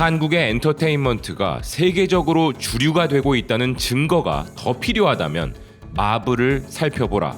한국의 엔터테인먼트가 세계적으로 주류가 되고 있다는 증거가 더 필요하다면 마블을 살펴보라.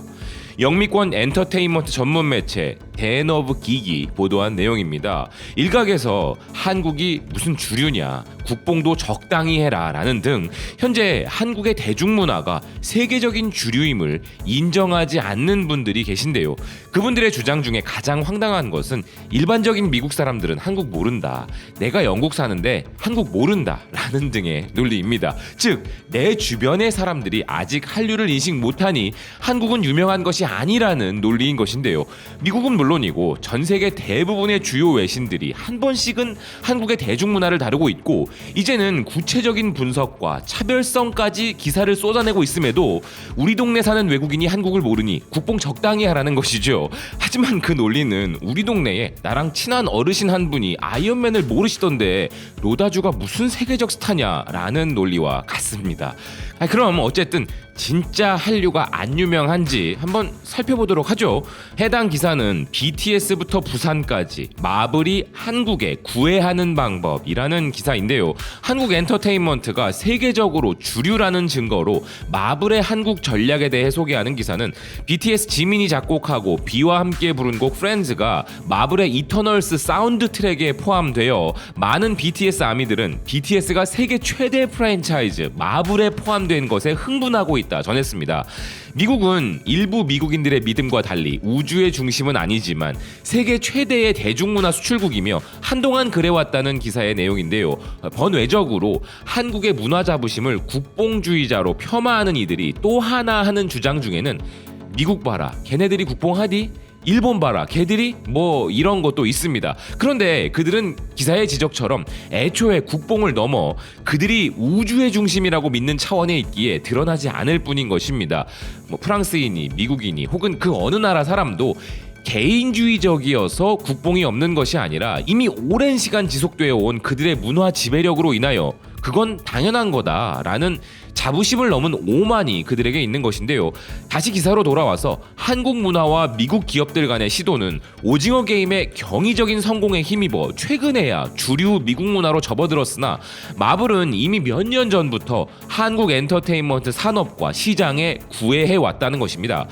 영미권 엔터테인먼트 전문 매체 댄오브 기기 보도한 내용입니다. 일각에서 한국이 무슨 주류냐, 국뽕도 적당히 해라 라는 등 현재 한국의 대중문화가 세계적인 주류임을 인정하지 않는 분들이 계신데요. 그분들의 주장 중에 가장 황당한 것은 일반적인 미국 사람들은 한국 모른다, 내가 영국 사는데 한국 모른다 라는 등의 논리입니다. 즉, 내 주변의 사람들이 아직 한류를 인식 못하니 한국은 유명한 것이 아니라는 논리인 것인데요. 미국은 물론이고 전 세계 대부분의 주요 외신들이 한 번씩은 한국의 대중문화를 다루고 있고 이제는 구체적인 분석과 차별성까지 기사를 쏟아내고 있음에도 우리 동네 사는 외국인이 한국을 모르니 국뽕 적당히 하라는 것이죠. 하지만 그 논리는 우리 동네에 나랑 친한 어르신 한 분이 아이언맨을 모르시던데 로다주가 무슨 세계적 스타냐라는 논리와 같습니다. 그럼 어쨌든 진짜 한류가 안 유명한지 한번 살펴보도록 하죠. 해당 기사는 BTS부터 부산까지 마블이 한국에 구애하는 방법이라는 기사인데요. 한국 엔터테인먼트가 세계적으로 주류라는 증거로 마블의 한국 전략에 대해 소개하는 기사는 BTS 지민이 작곡하고 비와 함께 부른 곡 프렌즈가 마블의 이터널스 사운드 트랙에 포함되어 많은 BTS 아미들은 BTS가 세계 최대 프랜차이즈 마블에 포함된 것에 흥분하고 있다 전했습니다. 미국은 일부 미국인들의 믿음과 달리 우주의 중심은 아니지만 세계 최대의 대중문화 수출국이며 한동안 그래왔다는 기사의 내용인데요. 번외적으로 한국의 문화 자부심을 국뽕주의자로 폄하하는 이들이 또 하나 하는 주장 중에는 미국 봐라, 걔네들이 국뽕하디? 일본 봐라, 걔들이 뭐 이런 것도 있습니다. 그런데 그들은 기사의 지적처럼 애초에 국뽕을 넘어 그들이 우주의 중심이라고 믿는 차원에 있기에 드러나지 않을 뿐인 것입니다. 프랑스인이 미국인이 혹은 그 어느 나라 사람도 개인주의적이어서 국뽕이 없는 것이 아니라 이미 오랜 시간 지속되어 온 그들의 문화 지배력으로 인하여 그건 당연한 거다라는 자부심을 넘은 오만이 그들에게 있는 것인데요. 다시 기사로 돌아와서 한국 문화와 미국 기업들 간의 시도는 오징어 게임의 경이적인 성공에 힘입어 최근에야 주류 미국 문화로 접어들었으나 마블은 이미 몇 년 전부터 한국 엔터테인먼트 산업과 시장에 구애해 왔다는 것입니다.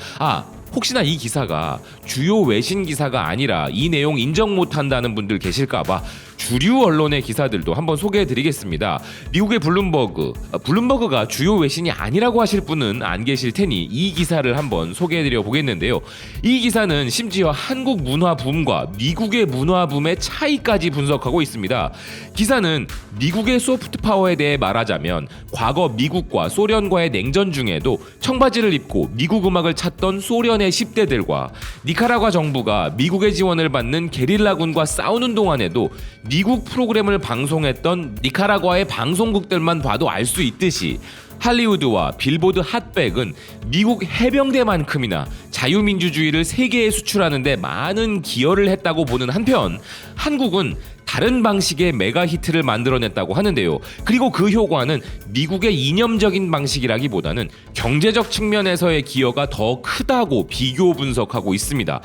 혹시나 이 기사가 주요 외신 기사가 아니라 이 내용 인정 못한다는 분들 계실까봐 주류 언론의 기사들도 한번 소개해드리겠습니다. 미국의 블룸버그가 주요 외신이 아니라고 하실 분은 안 계실 테니 이 기사를 한번 소개해드려 보겠는데요. 이 기사는 심지어 한국 문화 붐과 미국의 문화 붐의 차이까지 분석하고 있습니다. 기사는 미국의 소프트 파워에 대해 말하자면 과거 미국과 소련과의 냉전 중에도 청바지를 입고 미국 음악을 찾던 소련의 10대들과 니카라과 정부가 미국의 지원을 받는 게릴라군과 싸우는 동안에도 미국 프로그램을 방송했던 니카라과의 방송국들만 봐도 알 수 있듯이 할리우드와 빌보드 핫백은 미국 해병대만큼이나 자유민주주의를 세계에 수출하는 데 많은 기여를 했다고 보는 한편 한국은 다른 방식의 메가 히트를 만들어냈다고 하는데요. 그리고 그 효과는 미국의 이념적인 방식이라기보다는 경제적 측면에서의 기여가 더 크다고 비교 분석하고 있습니다.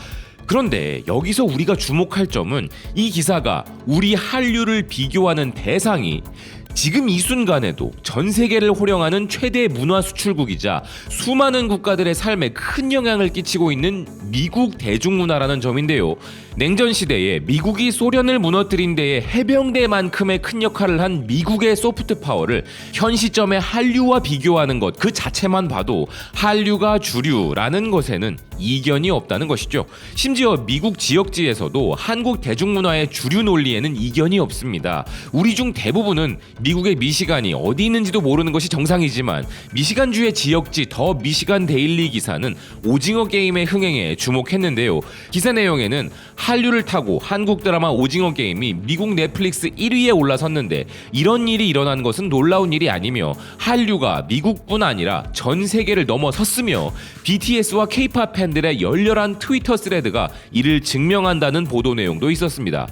그런데 여기서 우리가 주목할 점은 이 기사가 우리 한류를 비교하는 대상이 지금 이 순간에도 전 세계를 호령하는 최대 문화 수출국이자 수많은 국가들의 삶에 큰 영향을 끼치고 있는 미국 대중문화라는 점인데요. 냉전 시대에 미국이 소련을 무너뜨린 데에 해병대만큼의 큰 역할을 한 미국의 소프트 파워를 현 시점의 한류와 비교하는 것 그 자체만 봐도 한류가 주류라는 것에는 이견이 없다는 것이죠. 심지어 미국 지역지에서도 한국 대중문화의 주류 논리에는 이견이 없습니다. 우리 중 대부분은 미국의 미시간이 어디 있는지도 모르는 것이 정상이지만 미시간주의 지역지 더 미시간 데일리 기사는 오징어 게임의 흥행에 주목했는데요. 기사 내용에는 한류를 타고 한국 드라마 오징어 게임이 미국 넷플릭스 1위에 올라섰는데 이런 일이 일어난 것은 놀라운 일이 아니며 한류가 미국뿐 아니라 전 세계를 넘어섰으며 BTS와 K-팝 팬들의 열렬한 트위터 스레드가 이를 증명한다는 보도 내용도 있었습니다.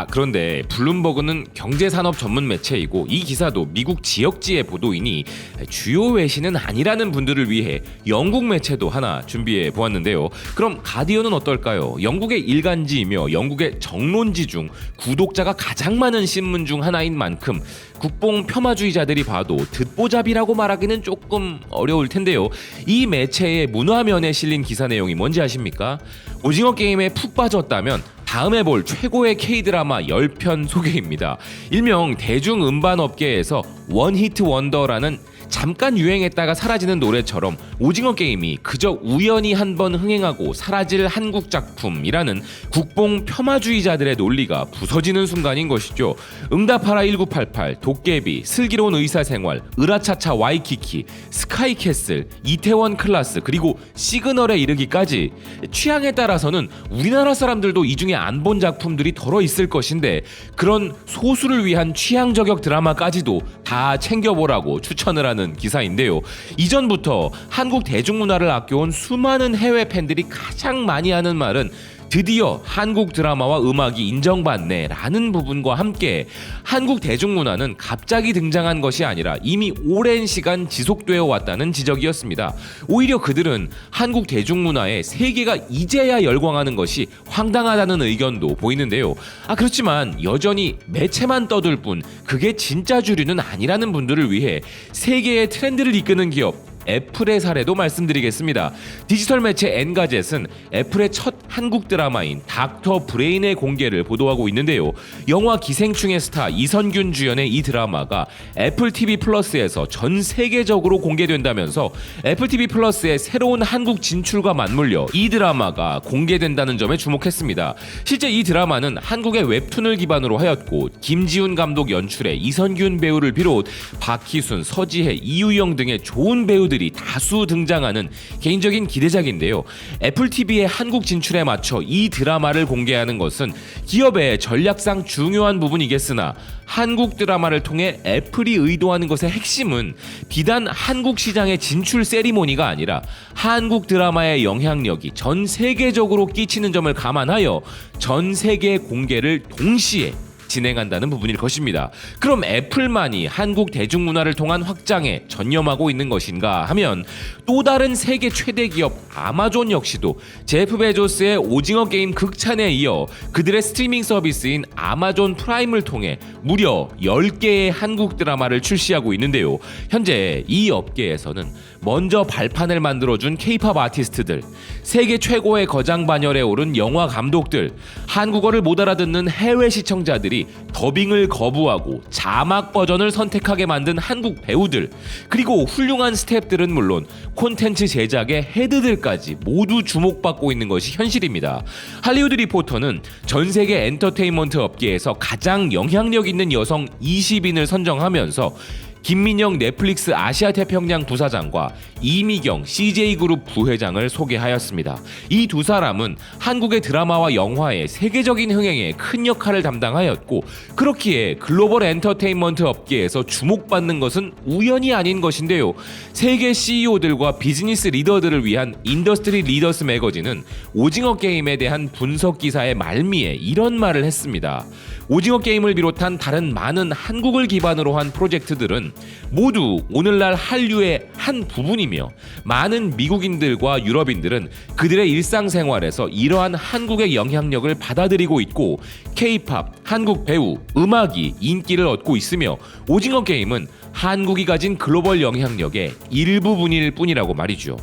그런데 블룸버그는 경제산업 전문 매체이고 이 기사도 미국 지역지의 보도이니 주요 외신은 아니라는 분들을 위해 영국 매체도 하나 준비해 보았는데요. 그럼 가디언은 어떨까요? 영국의 일간지이며 영국의 정론지 중 구독자가 가장 많은 신문 중 하나인 만큼 국뽕 폄하주의자들이 봐도 듣보잡이라고 말하기는 조금 어려울 텐데요. 이 매체의 문화면에 실린 기사 내용이 뭔지 아십니까? 오징어 게임에 푹 빠졌다면 다음에 볼 최고의 K-드라마 10편 소개입니다. 일명 대중음반업계에서 원히트 원더라는 잠깐 유행했다가 사라지는 노래처럼 오징어 게임이 그저 우연히 한번 흥행하고 사라질 한국 작품이라는 국뽕 폄하주의자들의 논리가 부서지는 순간인 것이죠. 응답하라 1988, 도깨비, 슬기로운 의사생활, 으라차차 와이키키, 스카이캐슬, 이태원 클라스 그리고 시그널에 이르기까지 취향에 따라서는 우리나라 사람들도 이 중에 안 본 작품들이 덜어 있을 것인데 그런 소수를 위한 취향 저격 드라마까지도 다 챙겨보라고 추천을 하는 기사인데요. 이전부터 한국 대중문화를 아껴온 수많은 해외 팬들이 가장 많이 하는 말은 드디어 한국 드라마와 음악이 인정받네 라는 부분과 함께 한국 대중문화는 갑자기 등장한 것이 아니라 이미 오랜 시간 지속되어 왔다는 지적이었습니다. 오히려 그들은 한국 대중문화에 세계가 이제야 열광하는 것이 황당하다는 의견도 보이는데요. 그렇지만 여전히 매체만 떠들 뿐 그게 진짜 주류는 아니라는 분들을 위해 세계의 트렌드를 이끄는 기업 애플의 사례도 말씀드리겠습니다. 디지털 매체 엔가젯은 애플의 첫 한국 드라마인 닥터 브레인의 공개를 보도하고 있는데요. 영화 기생충의 스타 이선균 주연의 이 드라마가 애플 TV 플러스에서 전 세계적으로 공개된다면서 애플 TV 플러스의 새로운 한국 진출과 맞물려 이 드라마가 공개된다는 점에 주목했습니다. 실제 이 드라마는 한국의 웹툰을 기반으로 하였고 김지훈 감독 연출의 이선균 배우를 비롯 박희순, 서지혜, 이유영 등의 좋은 배우들이 다수 등장하는 개인적인 기대작인데요. 애플TV의 한국 진출에 맞춰 이 드라마를 공개하는 것은 기업의 전략상 중요한 부분이겠으나 한국 드라마를 통해 애플이 의도하는 것의 핵심은 비단 한국 시장의 진출 세리머니가 아니라 한국 드라마의 영향력이 전 세계적으로 끼치는 점을 감안하여 전 세계 공개를 동시에 진행한다는 부분일 것입니다. 그럼 애플만이 한국 대중문화를 통한 확장에 전념하고 있는 것인가 하면 또 다른 세계 최대 기업 아마존 역시도 제프 베조스의 오징어 게임 극찬에 이어 그들의 스트리밍 서비스인 아마존 프라임을 통해 무려 10개의 한국 드라마를 출시하고 있는데요. 현재 이 업계에서는 먼저 발판을 만들어준 K-팝 아티스트들, 세계 최고의 거장 반열에 오른 영화 감독들, 한국어를 못 알아듣는 해외 시청자들이 더빙을 거부하고 자막 버전을 선택하게 만든 한국 배우들, 그리고 훌륭한 스태프들은 물론 콘텐츠 제작의 헤드들까지 모두 주목받고 있는 것이 현실입니다. 할리우드 리포터는 전 세계 엔터테인먼트 업계에서 가장 영향력 있는 여성 20인을 선정하면서 김민영 넷플릭스 아시아 태평양 부사장과 이미경 CJ그룹 부회장을 소개하였습니다. 이 두 사람은 한국의 드라마와 영화의 세계적인 흥행에 큰 역할을 담당하였고 그렇기에 글로벌 엔터테인먼트 업계에서 주목받는 것은 우연이 아닌 것인데요. 세계 CEO들과 비즈니스 리더들을 위한 인더스트리 리더스 매거진은 오징어 게임에 대한 분석 기사의 말미에 이런 말을 했습니다. 오징어 게임을 비롯한 다른 많은 한국을 기반으로 한 프로젝트들은 모두 오늘날 한류의 한 부분이며 많은 미국인들과 유럽인들은 그들의 일상생활에서 이러한 한국의 영향력을 받아들이고 있고 K-팝, 한국 배우, 음악이 인기를 얻고 있으며 오징어 게임은 한국이 가진 글로벌 영향력의 일부분일 뿐이라고 말이죠.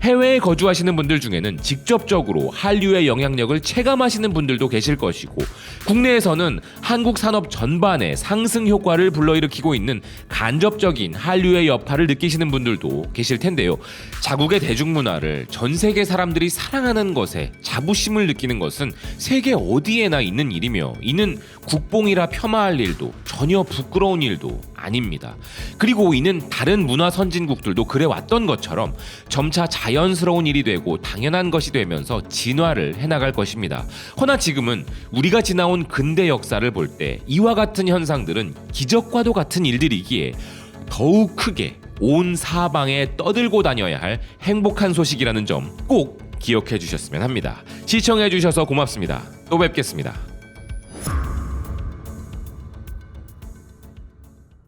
해외에 거주하시는 분들 중에는 직접적으로 한류의 영향력을 체감하시는 분들도 계실 것이고 국내에서는 한국 산업 전반에 상승 효과를 불러일으키고 있는 간접적인 한류의 여파를 느끼시는 분들도 계실 텐데요. 자국의 대중문화를 전 세계 사람들이 사랑하는 것에 자부심을 느끼는 것은 세계 어디에나 있는 일이며 이는 국뽕이라 폄하할 일도 전혀 부끄러운 일도 아닙니다. 그리고 이는 다른 문화 선진국들도 그래왔던 것처럼 점차 자연스러운 일이 되고 당연한 것이 되면서 진화를 해나갈 것입니다. 허나 지금은 우리가 지나온 근대 역사를 볼 때 이와 같은 현상들은 기적과도 같은 일들이기에 더욱 크게 온 사방에 떠들고 다녀야 할 행복한 소식이라는 점 꼭 기억해 주셨으면 합니다. 시청해 주셔서 고맙습니다. 또 뵙겠습니다.